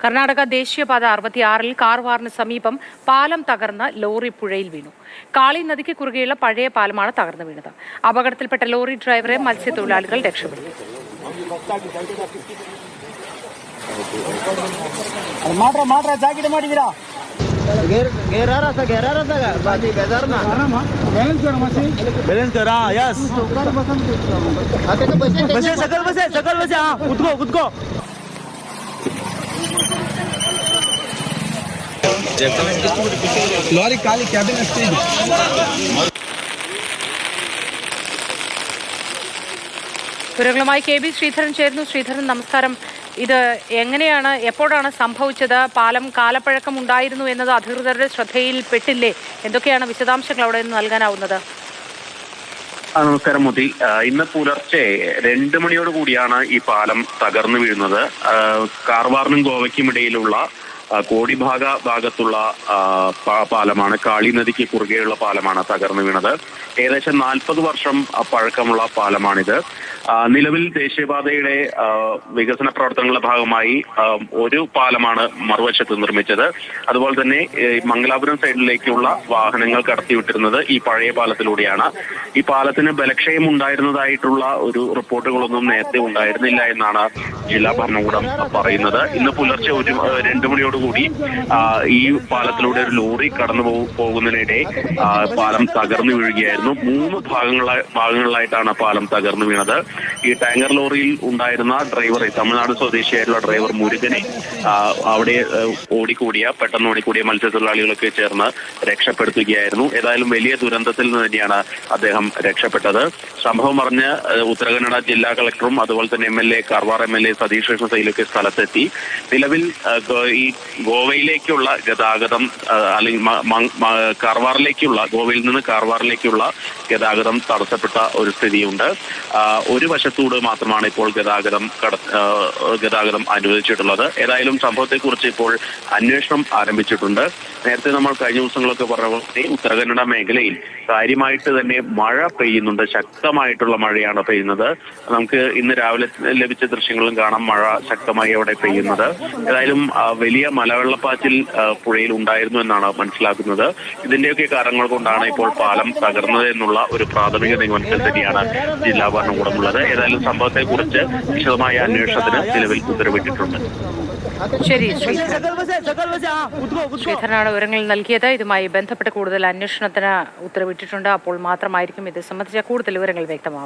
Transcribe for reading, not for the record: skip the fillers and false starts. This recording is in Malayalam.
കർണാടക ദേശീയപാത 66-ൽ കാർവാറിന് സമീപം പാലം തകർന്ന് ലോറി പുഴയിൽ വീണു. കാളി നദിക്ക് കുറുകെയുള്ള പഴയ പാലമാണ് തകർന്നു വീണത്. അപകടത്തിൽപ്പെട്ട ലോറി ഡ്രൈവറെ മത്സ്യത്തൊഴിലാളികൾ രക്ഷപ്പെടുത്തി. लॉरी काली कैबिन स्टेज വിവരങ്ങളുമായി KB ശ്രീധരൻ ചേരുന്നു. ശ്രീധരൻ, നമസ്കാരം. ഇത് എങ്ങനെയാണ്, എപ്പോഴാണ് സംഭവിച്ചത്? പാലം കാലപ്പഴക്കം ഉണ്ടായിരുന്നു എന്നത് അധികൃതരുടെ ശ്രദ്ധയിൽപ്പെട്ടില്ലേ? എന്തൊക്കെയാണ് വിശദാംശങ്ങൾ അവിടെ നിന്ന് നൽകാനാവുന്നത്? നമസ്കാരം മോദി. ഇന്ന് പുലർച്ചെ 2 മണിയോട് കൂടിയാണ് ഈ പാലം തകർന്നു വീഴുന്നത്. കാർവാറിനും ഗോവയ്ക്കും ഇടയിലുള്ള ഭാഗത്തുള്ള പാലമാണ്. കാളി നദിക്ക് കുറുകെയുള്ള പാലമാണ് തകർന്നു വീണത്. ഏകദേശം 40 വർഷം പഴക്കമുള്ള പാലമാണിത്. നിലവിൽ ദേശീയപാതയുടെ വികസന പ്രവർത്തനങ്ങളുടെ ഭാഗമായി ഒരു പാലമാണ് മറുവശത്ത് നിർമ്മിച്ചത്. അതുപോലെ തന്നെ മംഗലാപുരം സൈഡിലേക്കുള്ള വാഹനങ്ങൾ കടത്തിവിട്ടിരുന്നത് ഈ പഴയ പാലത്തിലൂടെയാണ്. ഈ പാലത്തിന് ബലക്ഷയം ഉണ്ടായിരുന്നതായിട്ടുള്ള ഒരു റിപ്പോർട്ടുകളൊന്നും നേരത്തെ ഉണ്ടായിരുന്നില്ല എന്നാണ് ജില്ലാ ഭരണകൂടം പറയുന്നത്. ഇന്ന് പുലർച്ചെ 2 മണിയോടുകൂടി ഈ പാലത്തിലൂടെ ഒരു ലോറി കടന്നു പോകുന്നതിനിടെ പാലം തകർന്നു വീഴുകയായിരുന്നു. 3 ഭാഗങ്ങളിലായിട്ടാണ് പാലം തകർന്നു വീണത്. ഈ ടാങ്കർ ലോറിയിൽ ഉണ്ടായിരുന്ന ഡ്രൈവറെ, തമിഴ്നാട് സ്വദേശിയായിട്ടുള്ള ഡ്രൈവർ മുരുകനെ അവിടെ പെട്ടെന്ന് ഓടിക്കൂടിയ മത്സ്യത്തൊഴിലാളികളൊക്കെ ചേർന്ന് രക്ഷപ്പെടുത്തുകയായിരുന്നു. ഏതായാലും വലിയ ദുരന്തത്തിൽ നിന്ന് തന്നെയാണ് അദ്ദേഹം രക്ഷപ്പെട്ടത്. സംഭവം പറഞ്ഞ് ഉത്തരകന്നഡ ജില്ലാ കളക്ടറും അതുപോലെ തന്നെ MLA കാർവാർ MLA സതീഷ് കൃഷ്ണസൈലൊക്കെ സ്ഥലത്തെത്തി. നിലവിൽ ഈ ഗോവയിലേക്കുള്ള ഗതാഗതം അല്ലെങ്കിൽ ഗോവയിൽ നിന്ന് കാർവാറിലേക്കുള്ള ഗതാഗതം തടസ്സപ്പെട്ട ഒരു സ്ഥിതിയുണ്ട്. ഒരു വശത്തൂടെ മാത്രമാണ് ഇപ്പോൾ ഗതാഗതം അനുവദിച്ചിട്ടുള്ളത്. ഏതായാലും സംഭവത്തെക്കുറിച്ച് ഇപ്പോൾ അന്വേഷണം ആരംഭിച്ചിട്ടുണ്ട്. നേരത്തെ നമ്മൾ കഴിഞ്ഞ ദിവസങ്ങളൊക്കെ പറഞ്ഞ പോലെ ഉത്തരകന്നഡ മേഖലയിൽ കാര്യമായിട്ട് തന്നെ മഴ പെയ്യുന്നുണ്ട്. ശക്തമായിട്ടുള്ള മഴയാണ് പെയ്യുന്നത്. നമുക്ക് ഇന്ന് രാവിലെ ലഭിച്ച ദൃശ്യങ്ങളും കാണാം മഴ ശക്തമായി അവിടെ പെയ്യുന്നത്. ഏതായാലും വലിയ മലവെള്ളപ്പാച്ചിൽ പുഴയിൽ ഉണ്ടായിരുന്നു എന്നാണ് മനസ്സിലാക്കുന്നത്. ഇതിന്റെയൊക്കെ കാരണങ്ങൾ കൊണ്ടാണ് ഇപ്പോൾ പാലം തകർന്നത് എന്നുള്ള ഒരു പ്രാഥമിക നിഗമനത്തിൽ തന്നെയാണ് ജില്ലാ ഭരണകൂടമുള്ളത്. ഏതായാലും സംഭവത്തെക്കുറിച്ച് വിശദമായ അന്വേഷണത്തിന് നിലവിൽ ഉത്തരവിട്ടിട്ടുണ്ട്. ശരി, ശ്രീധരനാണ് വിവരങ്ങൾ നൽകിയത്. ഇതുമായി ബന്ധപ്പെട്ട് കൂടുതൽ അന്വേഷണത്തിന് ഉത്തരവിട്ടിട്ടുണ്ട്. അപ്പോൾ മാത്രമായിരിക്കും ഇത് സംബന്ധിച്ച കൂടുതൽ വിവരങ്ങൾ വ്യക്തമാകും.